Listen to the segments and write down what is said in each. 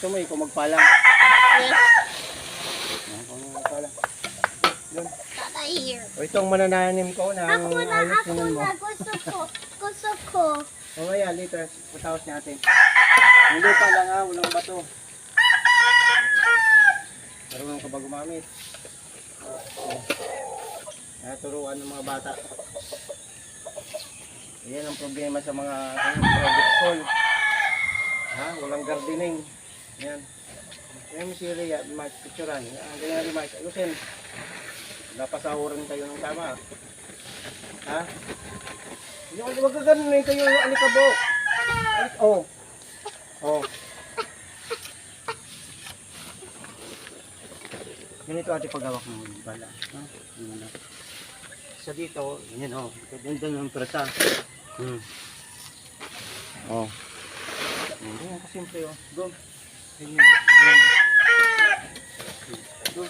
Gusto mo, ikaw magpala. Yes. Ikaw magpala. Doon. Tata here. O itong manananim ko na Ako na. mo. Gusto ko. Gusto ko. O kaya, liters. Patawas natin. Yung lupa lang ha, walang bato. Marunong ka ba gumamit? Kaya turuan ng mga bata. Yan ang problema sa mga private school. Ha? Walang gardening. Yan. Yan mo si Rhea, Mark, picturean. Ang ganyan rin, Mark. Ayusin. Napasahuran kayo ng tama. Ha? Huwag ka ganunin kayo yung alikabok. Oh. Oh. Ganito ate paghawak mo yung bala. Ha? Sa dito, yan o. Doon ang prata. Oh. Yan kasimple o. Go. Go.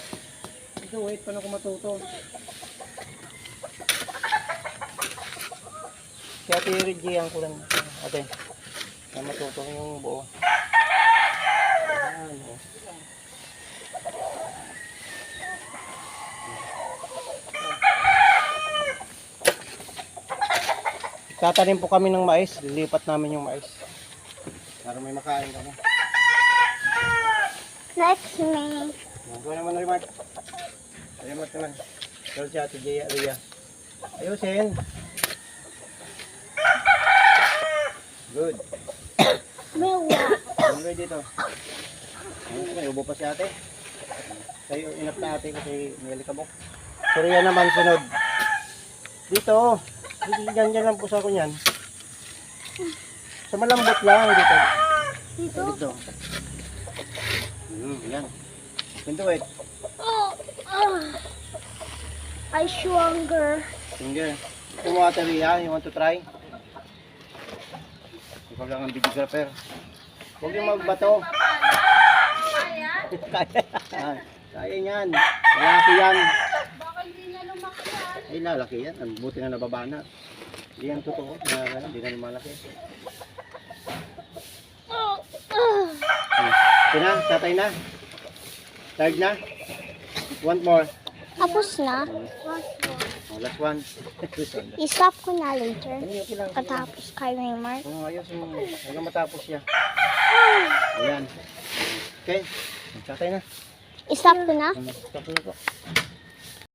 Ito, wait. Paano ko matuto? Si Ate Regia ang kulang. Ate. Na matuto yung buo. Ayan o. Tatanim po kami ng mais. Lilipat namin yung mais. Para may makain kami. Next me. Gawin naman na remark. Remark naman. Pero si Ate Rhea. Ayusin. Good. Mewa. Ano dito? May ubo pa si ate. Sa'yo inap na ate kasi may alikabok. Si Rhea naman sunod. Dito. Diyan lang po sa ako niyan. Sa malambot lang dito. Dito? Dito. Yan. Pinto wait. Oh. I stronger. Finger. Ito mo ate Rhea, you want to try? Ikaw lang ang videographer. Huwag yung magbato. Kaya yan. Lalaki yan. Baka hindi na lumaki yan. Ay lalaki yan. Ang buti na nababa na. Hindi yan totoo. Hindi na lumalaki. Okay na, tatay na. Third na. One more. Tapos na. Oh, last one. I-stop ko na later. Okay lang. Katapos kay Raymar. Oh, ayos mo. Hanggang matapos siya. Ayan. Okay. Tatay na. I-stop ko na. Stop na po.